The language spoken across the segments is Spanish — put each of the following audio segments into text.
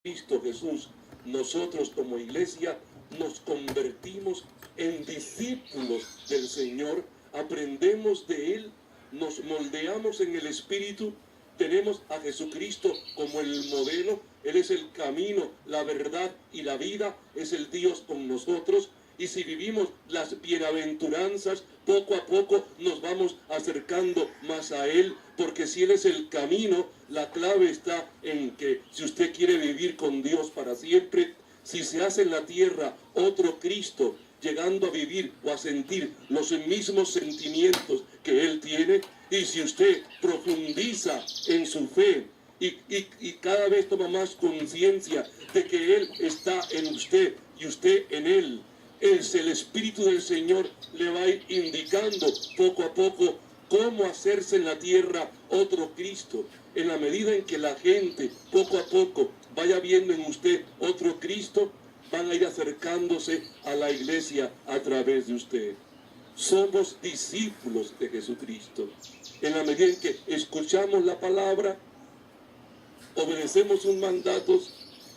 Cristo Jesús, nosotros como iglesia nos convertimos en discípulos del Señor, aprendemos de Él, nos moldeamos en el Espíritu, tenemos a Jesucristo como el modelo, Él es el camino, la verdad y la vida, es el Dios con nosotros. Y si vivimos las bienaventuranzas, poco a poco nos vamos acercando más a Él, porque si Él es el camino, la clave está en que si usted quiere vivir con Dios para siempre, si se hace en la tierra otro Cristo, llegando a vivir o a sentir los mismos sentimientos que Él tiene, y si usted profundiza en su fe, y cada vez toma más conciencia de que Él está en usted y usted en Él, es el Espíritu del Señor le va a ir indicando poco a poco cómo hacerse en la tierra otro Cristo. En la medida en que la gente poco a poco vaya viendo en usted otro Cristo, van a ir acercándose a la iglesia a través de usted. Somos discípulos de Jesucristo. En la medida en que escuchamos la palabra, obedecemos sus mandatos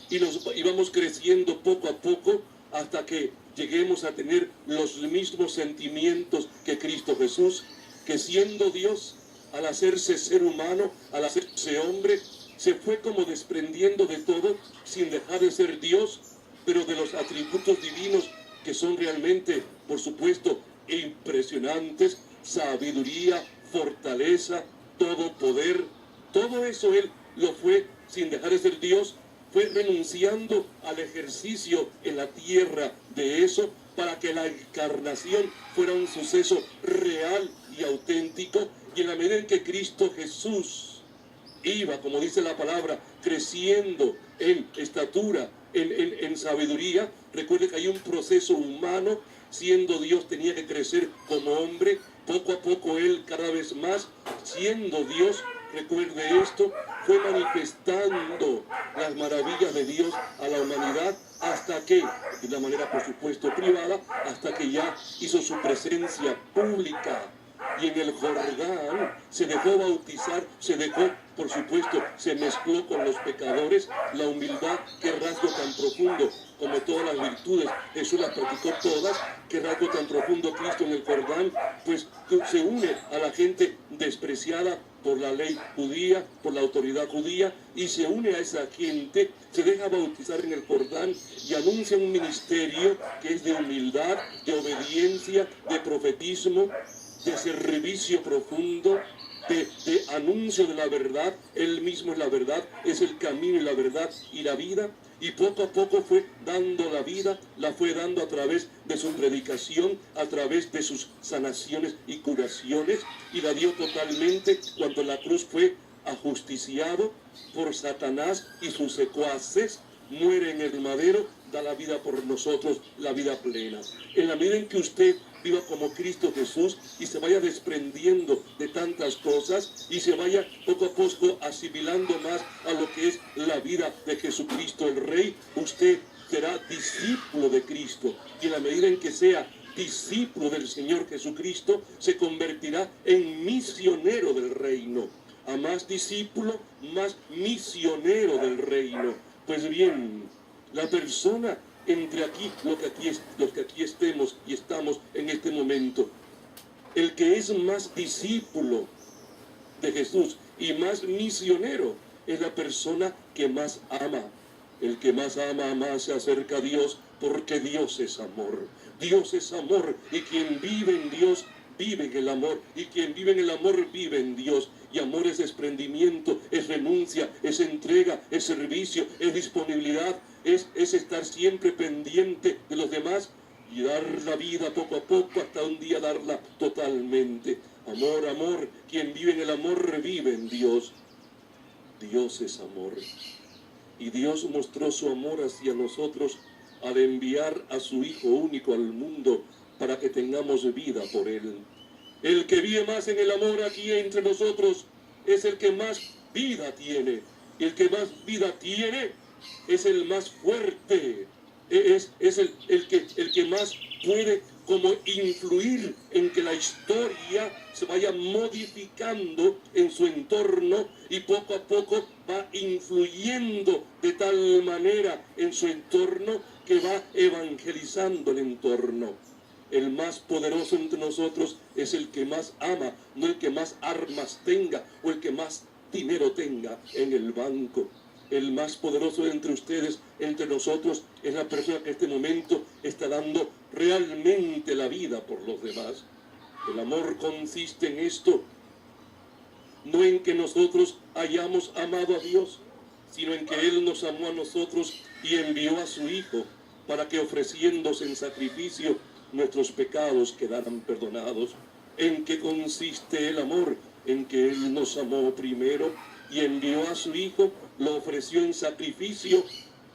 y vamos creciendo poco a poco hasta que lleguemos a tener los mismos sentimientos que Cristo Jesús, que siendo Dios, al hacerse ser humano, al hacerse hombre, se fue como desprendiendo de todo sin dejar de ser Dios, pero de los atributos divinos que son realmente, por supuesto, impresionantes: sabiduría, fortaleza, todo poder. Todo eso Él lo fue sin dejar de ser Dios, fue renunciando al ejercicio en la tierra de eso, para que la encarnación fuera un suceso real y auténtico. Y en la medida en que Cristo Jesús iba, como dice la palabra, creciendo en estatura, en sabiduría, recuerde que hay un proceso humano. Siendo Dios tenía que crecer como hombre, poco a poco Él cada vez más, siendo Dios, recuerde esto, fue manifestando las maravillas de Dios a la humanidad, hasta que, de una manera por supuesto privada, hasta que ya hizo su presencia pública. Y en el Jordán se dejó bautizar, por supuesto, se mezcló con los pecadores. La humildad, qué rasgo tan profundo, como todas las virtudes, Jesús las practicó todas. Qué rasgo tan profundo Cristo en el Jordán, pues se une a la gente despreciada por la ley judía, por la autoridad judía, y se une a esa gente, se deja bautizar en el Jordán y anuncia un ministerio que es de humildad, de obediencia, de profetismo, de servicio profundo, de anuncio de la verdad. Él mismo es la verdad, es el camino y la verdad y la vida. Y poco a poco fue dando la vida, la fue dando a través de su predicación, a través de sus sanaciones y curaciones, y la dio totalmente cuando la cruz fue ajusticiado por Satanás y sus secuaces. Muere en el madero, da la vida por nosotros, la vida plena. En la medida en que usted viva como Cristo Jesús y se vaya desprendiendo de tantas cosas y se vaya poco a poco asimilando más a lo que es la vida de Jesucristo el Rey, usted será discípulo de Cristo. Y en la medida en que sea discípulo del Señor Jesucristo, se convertirá en misionero del reino. A más discípulo, más misionero del reino. Pues bien, la persona entre aquí, los que aquí estemos y estamos en este momento, el que es más discípulo de Jesús y más misionero es la persona que más ama. El que más ama, más se acerca a Dios, porque Dios es amor. Dios es amor, y quien vive en Dios vive en el amor, y quien vive en el amor vive en Dios. Y amor es desprendimiento, es renuncia, es entrega, es servicio, es disponibilidad, es estar siempre pendiente de los demás y dar la vida poco a poco hasta un día darla totalmente. Amor, amor, quien vive en el amor vive en Dios. Dios es amor. Y Dios mostró su amor hacia nosotros al enviar a su Hijo único al mundo para que tengamos vida por Él. El que vive más en el amor aquí entre nosotros es el que más vida tiene. El que más vida tiene es el más fuerte. Es el que más puede como influir en que la historia se vaya modificando en su entorno y poco a poco va influyendo de tal manera en su entorno que va evangelizando el entorno. El más poderoso entre nosotros es el que más ama, no el que más armas tenga o el que más dinero tenga en el banco. El más poderoso entre ustedes, entre nosotros, es la persona que en este momento está dando realmente la vida por los demás. El amor consiste en esto, no en que nosotros hayamos amado a Dios, sino en que Él nos amó a nosotros y envió a su Hijo para que, ofreciéndose en sacrificio, nuestros pecados quedaran perdonados. ¿En qué consiste el amor? En que Él nos amó primero y envió a su Hijo, lo ofreció en sacrificio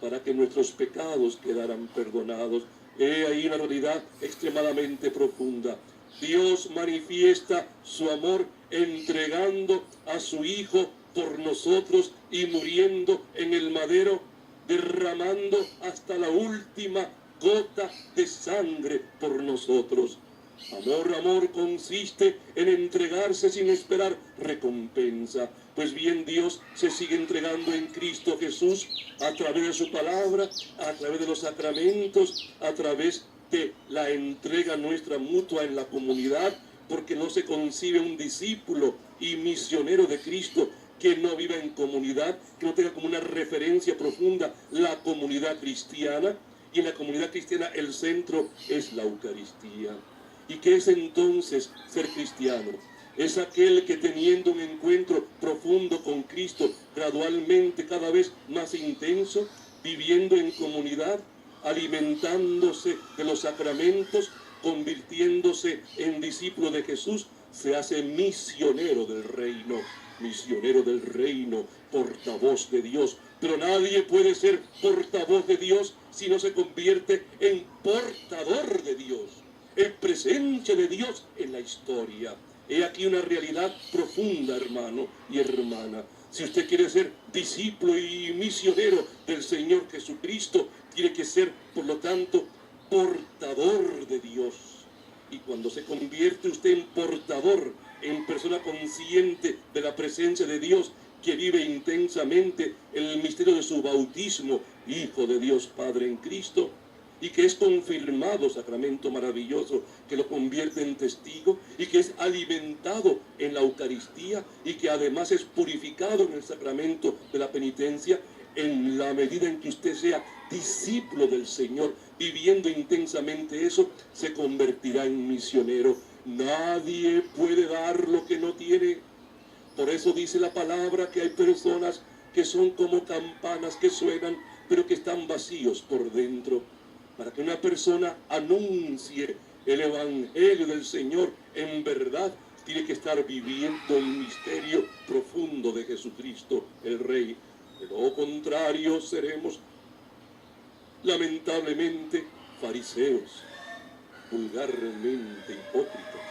para que nuestros pecados quedaran perdonados. He ahí una realidad extremadamente profunda. Dios manifiesta su amor entregando a su Hijo por nosotros y muriendo en el madero, derramando hasta la última gota de sangre por nosotros. Amor consiste en entregarse sin esperar recompensa. Pues bien, Dios se sigue entregando en Cristo Jesús a través de su palabra, a través de los sacramentos, a través de la entrega nuestra mutua en la comunidad, porque no se concibe un discípulo y misionero de Cristo que no viva en comunidad, que no tenga como una referencia profunda la comunidad cristiana. Y en la comunidad cristiana el centro es la Eucaristía. ¿Y qué es entonces ser cristiano? Es aquel que, teniendo un encuentro profundo con Cristo, gradualmente cada vez más intenso, viviendo en comunidad, alimentándose de los sacramentos, convirtiéndose en discípulo de Jesús, se hace misionero del reino, portavoz de Dios. Pero nadie puede ser portavoz de Dios si no se convierte en portador de Dios, en presencia de Dios en la historia. He aquí una realidad profunda, hermano y hermana. Si usted quiere ser discípulo y misionero del Señor Jesucristo, tiene que ser, por lo tanto, portador de Dios. Y cuando se convierte usted en portador, en persona consciente de la presencia de Dios, que vive intensamente el misterio de su bautismo, Hijo de Dios Padre en Cristo, y que es confirmado, sacramento maravilloso, que lo convierte en testigo, y que es alimentado en la Eucaristía, y que además es purificado en el sacramento de la penitencia, en la medida en que usted sea discípulo del Señor, viviendo intensamente eso, se convertirá en misionero. Nadie puede dar lo que no tiene. Por eso dice la palabra que hay personas que son como campanas que suenan, pero que están vacíos por dentro. Para que una persona anuncie el Evangelio del Señor en verdad, tiene que estar viviendo el misterio profundo de Jesucristo, el Rey. De lo contrario, seremos lamentablemente fariseos, vulgarmente hipócritas.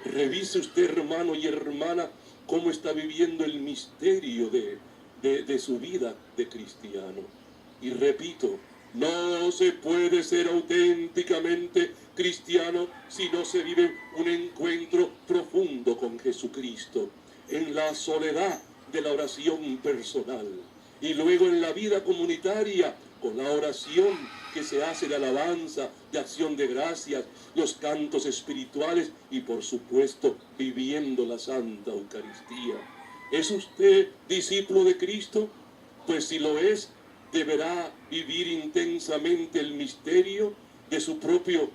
Revise usted, hermano y hermana, cómo está viviendo el misterio de su vida de cristiano. Y repito, no se puede ser auténticamente cristiano si no se vive un encuentro profundo con Jesucristo, en la soledad de la oración personal, y luego en la vida comunitaria, con la oración que se hace de alabanza, de acción de gracias, los cantos espirituales y por supuesto viviendo la Santa Eucaristía. ¿Es usted discípulo de Cristo? Pues si lo es, deberá vivir intensamente el misterio de su propio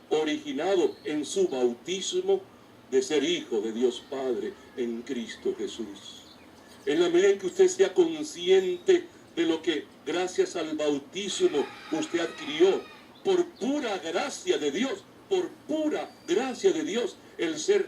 originado en su bautismo de ser hijo de Dios Padre en Cristo Jesús. En la medida en que usted sea consciente de lo que gracias al bautismo usted adquirió, por pura gracia de Dios, el ser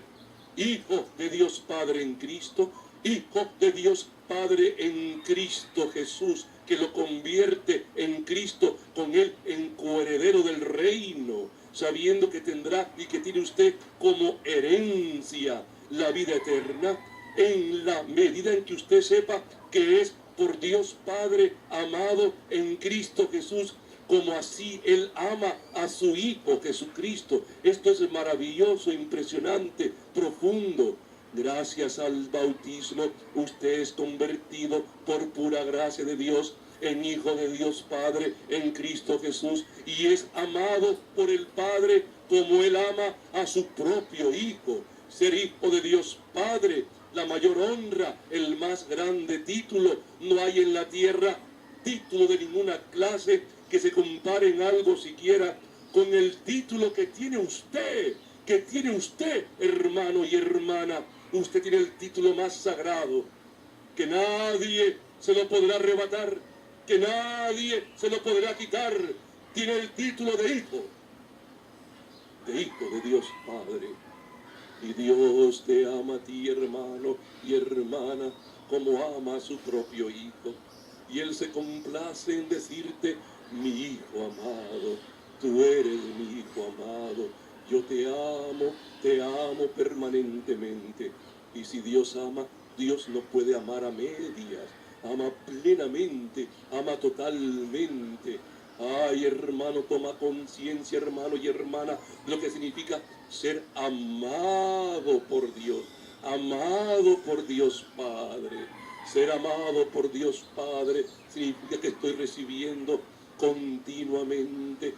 hijo de Dios Padre en Cristo, hijo de Dios Padre en Cristo Jesús, que lo convierte en Cristo, con Él en coheredero del reino, sabiendo que tendrá y que tiene usted como herencia la vida eterna, en la medida en que usted sepa que es por Dios Padre amado en Cristo Jesús, como así Él ama a su Hijo Jesucristo. Esto es maravilloso, impresionante, profundo. Gracias al bautismo, usted es convertido por pura gracia de Dios en Hijo de Dios Padre en Cristo Jesús, y es amado por el Padre como Él ama a su propio Hijo. Ser Hijo de Dios Padre, la mayor honra, el más grande título. No hay en la tierra título de ninguna clase que se compare en algo siquiera con el título que tiene usted, hermano y hermana. Usted tiene el título más sagrado, que nadie se lo podrá arrebatar, que nadie se lo podrá quitar. Tiene el título de Hijo de Dios Padre. Y Dios te ama a ti, hermano y hermana, como ama a su propio Hijo. Y Él se complace en decirte: mi Hijo amado, tú eres mi Hijo amado, yo te amo permanentemente. Y si Dios ama, Dios no puede amar a medias, ama plenamente, ama totalmente. Ay, hermano, toma conciencia, hermano y hermana, de lo que significa ser amado por Dios Padre. Ser amado por Dios Padre significa que estoy recibiendo continuamente,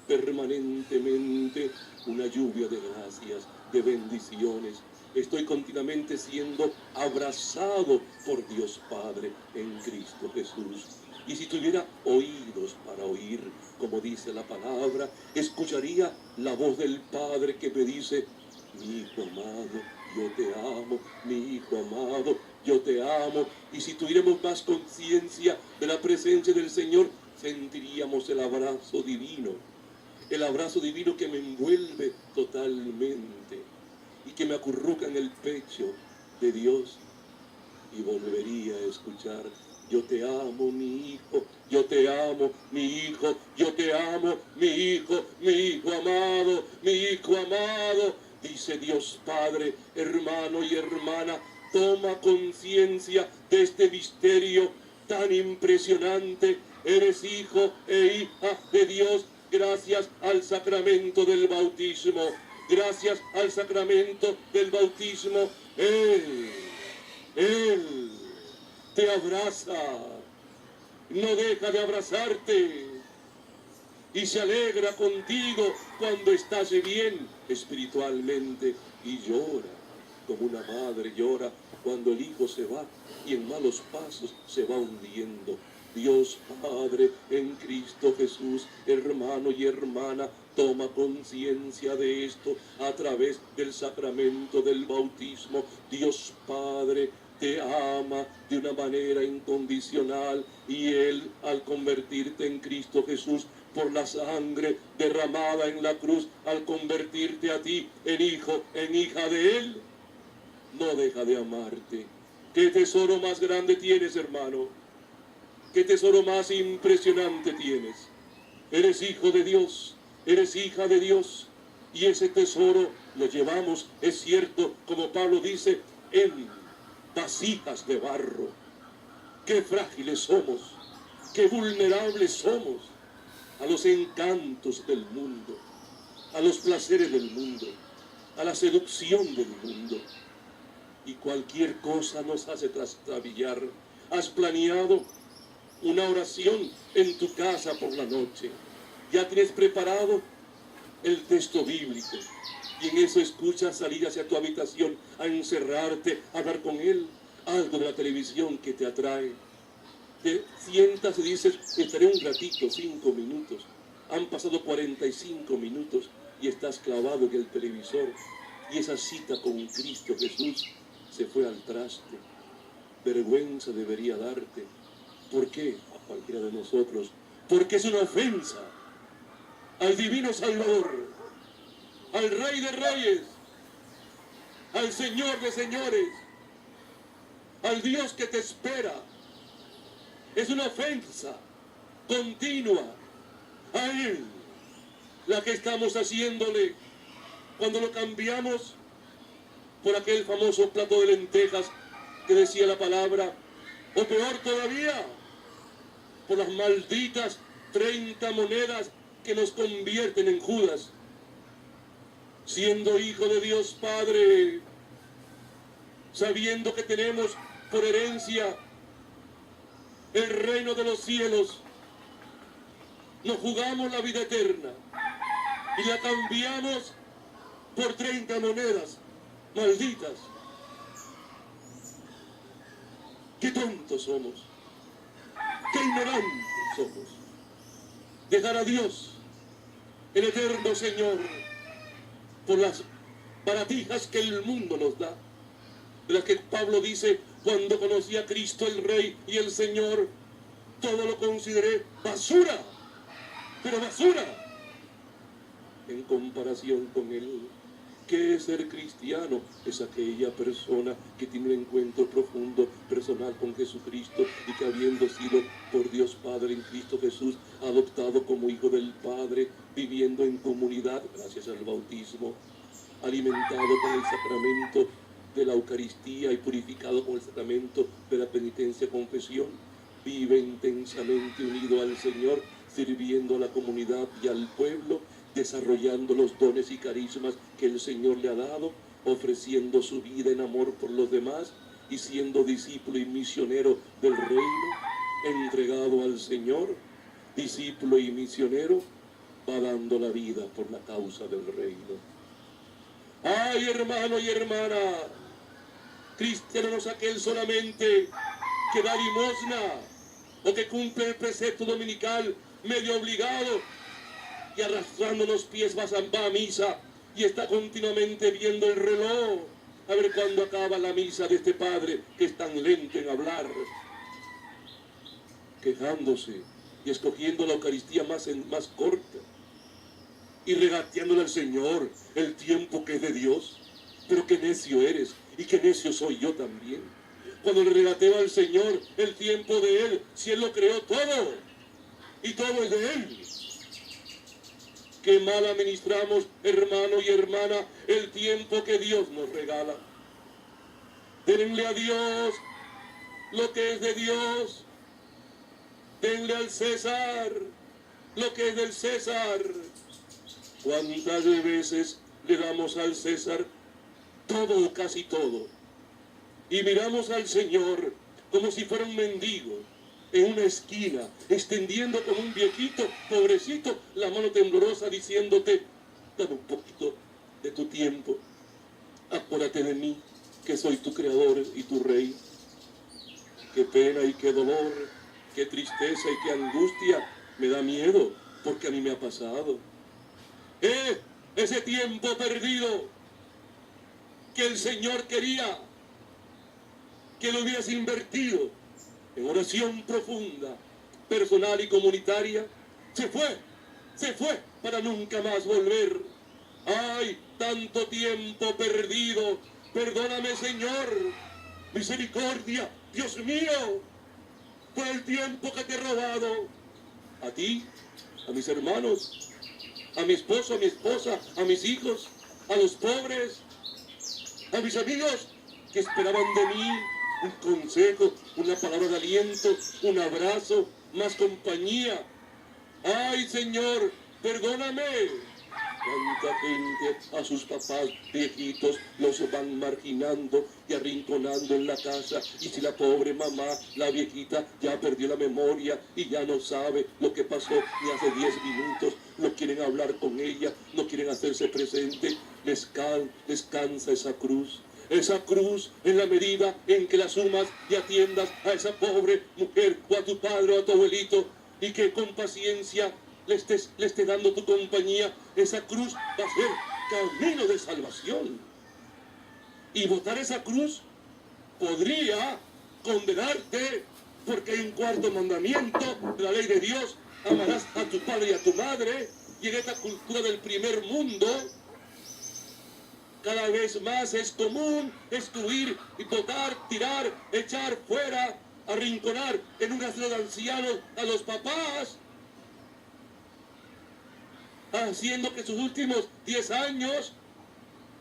permanentemente, una lluvia de gracias, de bendiciones. Estoy continuamente siendo abrazado por Dios Padre en Cristo Jesús. Y si tuviera oídos para oír, como dice la palabra, escucharía la voz del Padre que me dice: mi Hijo amado, yo te amo, mi Hijo amado, yo te amo. Y si tuviéramos más conciencia de la presencia del Señor, sentiríamos el abrazo divino que me envuelve totalmente y que me acurruca en el pecho de Dios, y volvería a escuchar: yo te amo, mi Hijo, yo te amo, mi Hijo, yo te amo, mi Hijo amado, mi Hijo amado. Dice Dios Padre, hermano y hermana, toma conciencia de este misterio tan impresionante. Eres hijo e hija de Dios gracias al sacramento del bautismo. Gracias al sacramento del bautismo, Él te abraza, no deja de abrazarte y se alegra contigo cuando estás bien espiritualmente, y llora como una madre llora cuando el hijo se va y en malos pasos se va hundiendo. Dios Padre en Cristo Jesús, hermano y hermana, toma conciencia de esto a través del sacramento del bautismo. Dios Padre te ama de una manera incondicional, y Él, al convertirte en Cristo Jesús por la sangre derramada en la cruz, al convertirte a ti en hijo, en hija de Él, no deja de amarte. ¿Qué tesoro más grande tienes, hermano? ¿Qué tesoro más impresionante tienes? Eres hijo de Dios, eres hija de Dios, y ese tesoro lo llevamos, es cierto, como Pablo dice, en vasijas de barro. Qué frágiles somos, qué vulnerables somos a los encantos del mundo, a los placeres del mundo, a la seducción del mundo. Y cualquier cosa nos hace trastrabillar. Has planeado una oración en tu casa por la noche. Ya tienes preparado el texto bíblico, y en eso escuchas salir hacia tu habitación a encerrarte, a hablar con Él, algo de la televisión que te atrae. Te sientas y dices: estaré un ratito, 5 minutos. Han pasado 45 minutos y estás clavado en el televisor, y esa cita con Cristo Jesús se fue al traste. Vergüenza debería darte. ¿Por qué? A cualquiera de nosotros. Porque es una ofensa al divino Salvador, al Rey de Reyes, al Señor de Señores, al Dios que te espera. Es una ofensa continua a Él la que estamos haciéndole cuando lo cambiamos por aquel famoso plato de lentejas que decía la palabra, o peor todavía, por las malditas 30 monedas que nos convierten en Judas. Siendo hijo de Dios Padre, sabiendo que tenemos por herencia el reino de los cielos, nos jugamos la vida eterna y la cambiamos por 30 monedas malditas. ¡Qué tontos somos! ¡Qué ignorantes somos! Dejar a Dios, el eterno Señor, por las baratijas que el mundo nos da, de las que Pablo dice: cuando conocí a Cristo el Rey y el Señor, todo lo consideré basura, pero basura, en comparación con Él. ¿Qué es ser cristiano? Es aquella persona que tiene un encuentro profundo, personal con Jesucristo, y que, habiendo sido por Dios Padre en Cristo Jesús, adoptado como hijo del Padre, viviendo en comunidad gracias al bautismo, alimentado con el sacramento de la Eucaristía y purificado con el sacramento de la penitencia, confesión, vive intensamente unido al Señor, sirviendo a la comunidad y al pueblo, desarrollando los dones y carismas que el Señor le ha dado, ofreciendo su vida en amor por los demás y siendo discípulo y misionero del reino, entregado al Señor, discípulo y misionero, va dando la vida por la causa del reino. ¡Ay, hermano y hermana! Cristiano no es aquel solamente que da limosna o que cumple el precepto dominical medio obligado y arrastrando los pies va a misa y está continuamente viendo el reloj a ver cuándo acaba la misa de este padre que es tan lento en hablar, quejándose y escogiendo la Eucaristía más corta y regateándole al Señor el tiempo que es de Dios. Pero qué necio eres y qué necio soy yo también, cuando le regateo al Señor el tiempo de Él, si Él lo creó todo y todo es de Él. Qué mal administramos, hermano y hermana, el tiempo que Dios nos regala. Denle a Dios lo que es de Dios. Denle al César lo que es del César. ¿Cuántas veces le damos al César todo o casi todo? Y miramos al Señor como si fuera un mendigo en una esquina, extendiendo como un viejito, pobrecito, la mano temblorosa, diciéndote: dame un poquito de tu tiempo, acuérdate de mí, que soy tu creador y tu rey. Qué pena y qué dolor, qué tristeza y qué angustia, me da miedo, porque a mí me ha pasado. Ese tiempo perdido que el Señor quería que lo hubieras invertido en oración profunda, personal y comunitaria, se fue para nunca más volver. ¡Ay, tanto tiempo perdido! Perdóname, Señor, misericordia, Dios mío, por el tiempo que te he robado. A ti, a mis hermanos, a mi esposo, a mi esposa, a mis hijos, a los pobres, a mis amigos que esperaban de mí un consejo, una palabra de aliento, un abrazo, más compañía. ¡Ay, Señor, perdóname! Cuánta gente a sus papás viejitos los van marginando y arrinconando en la casa, y si la pobre mamá, la viejita, ya perdió la memoria y ya no sabe lo que pasó ni hace 10 minutos, no quieren hablar con ella, no quieren hacerse presente, les cansa esa cruz. Esa cruz, en la medida en que la sumas y atiendas a esa pobre mujer o a tu padre o a tu abuelito, y que con paciencia le esté dando tu compañía, esa cruz va a ser camino de salvación. Y botar esa cruz podría condenarte, porque hay un cuarto mandamiento de la ley de Dios: amarás a tu padre y a tu madre. Y en esta cultura del primer mundo, cada vez más es común excluir y botar, tirar, echar fuera, arrinconar en un asilo de ancianos a los papás, haciendo que sus últimos 10 años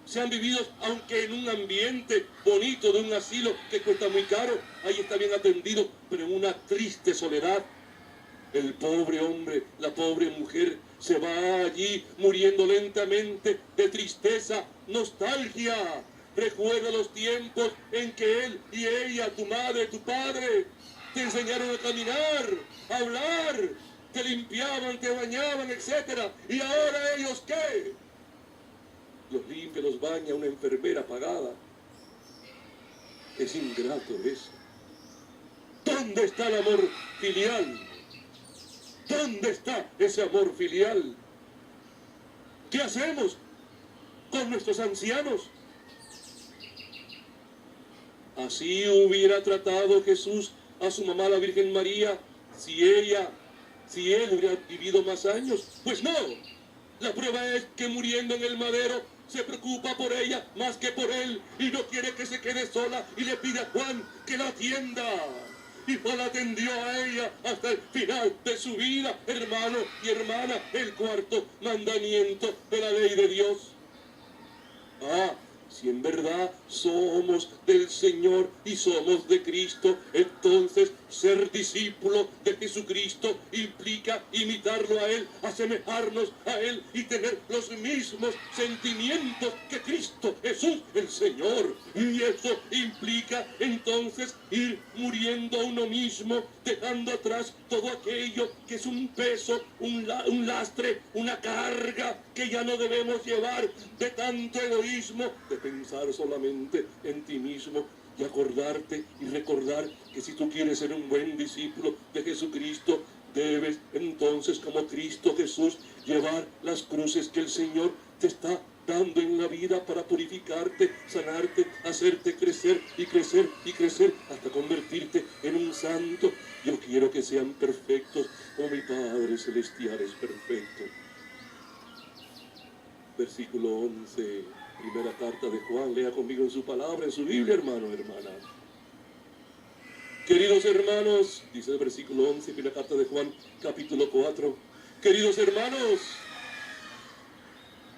sean vividos, aunque en un ambiente bonito de un asilo que cuesta muy caro, ahí está bien atendido, pero en una triste soledad, El pobre hombre, la pobre mujer, se va allí muriendo lentamente de tristeza, nostalgia. Recuerda los tiempos en que él y ella, tu madre, tu padre, te enseñaron a caminar, a hablar, te limpiaban, te bañaban, etc. ¿Y ahora ellos qué? Los limpia, los baña una enfermera pagada. Es ingrato eso. ¿Dónde está el amor filial? ¿Dónde está ese amor filial? ¿Qué hacemos con nuestros ancianos? Así hubiera tratado Jesús a su mamá, la Virgen María, si él hubiera vivido más años. Pues no. La prueba es que muriendo en el madero se preocupa por ella más que por él y no quiere que se quede sola y le pide a Juan que la atienda. Y Juan la atendió a ella hasta el final de su vida, hermano y hermana, el cuarto mandamiento de la ley de Dios. Si en verdad somos del Señor y somos de Cristo, entonces ser discípulo de Jesucristo implica imitarlo a Él, asemejarnos a Él y tener los mismos sentimientos que Cristo Jesús, el Señor. Y eso implica entonces ir muriendo a uno mismo, dejando atrás todo aquello que es un peso, un lastre, una carga que ya no debemos llevar, de tanto egoísmo, de pensar solamente en ti mismo, y acordarte y recordar que si tú quieres ser un buen discípulo de Jesucristo, debes entonces, como Cristo Jesús, llevar las cruces que el Señor te está dando en la vida para purificarte, sanarte, hacerte crecer y crecer y crecer hasta convertirte en un santo. Yo quiero que sean perfectos como mi Padre Celestial es perfecto. Versículo 11, primera carta de Juan. Lea conmigo en su palabra, en su Biblia, hermano, hermana. Queridos hermanos, dice el versículo 11, primera carta de Juan, capítulo 4. Queridos hermanos,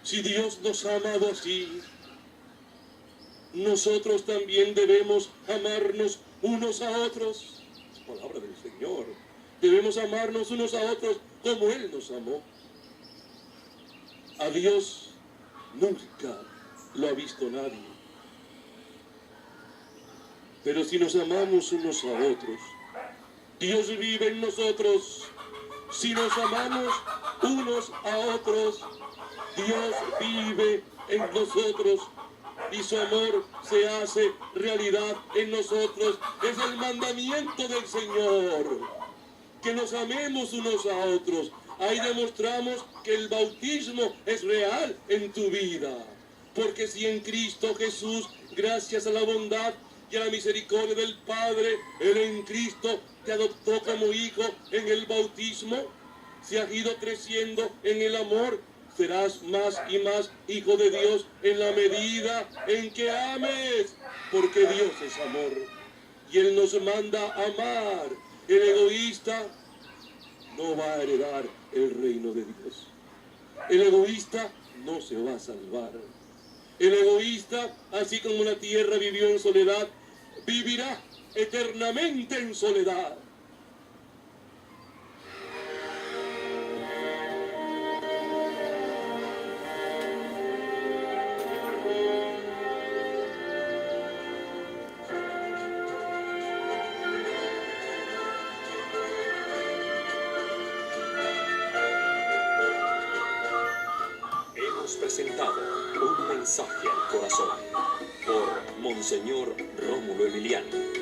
si Dios nos ha amado así, nosotros también debemos amarnos unos a otros. Es palabra del Señor. Debemos amarnos unos a otros como Él nos amó. A Dios nunca lo ha visto nadie. Pero si nos amamos unos a otros, Dios vive en nosotros. Si nos amamos unos a otros, Dios vive en nosotros y su amor se hace realidad en nosotros. Es el mandamiento del Señor, que nos amemos unos a otros. Ahí demostramos que el bautismo es real en tu vida. Porque si en Cristo Jesús, gracias a la bondad y a la misericordia del Padre, Él en Cristo te adoptó como hijo en el bautismo, si has ido creciendo en el amor, serás más y más hijo de Dios en la medida en que ames, porque Dios es amor y Él nos manda a amar. El egoísta no va a heredar el reino de Dios. El egoísta no se va a salvar. El egoísta, así como la tierra vivió en soledad, vivirá eternamente en soledad. Presentado un mensaje al corazón por Monseñor Rómulo Emiliano.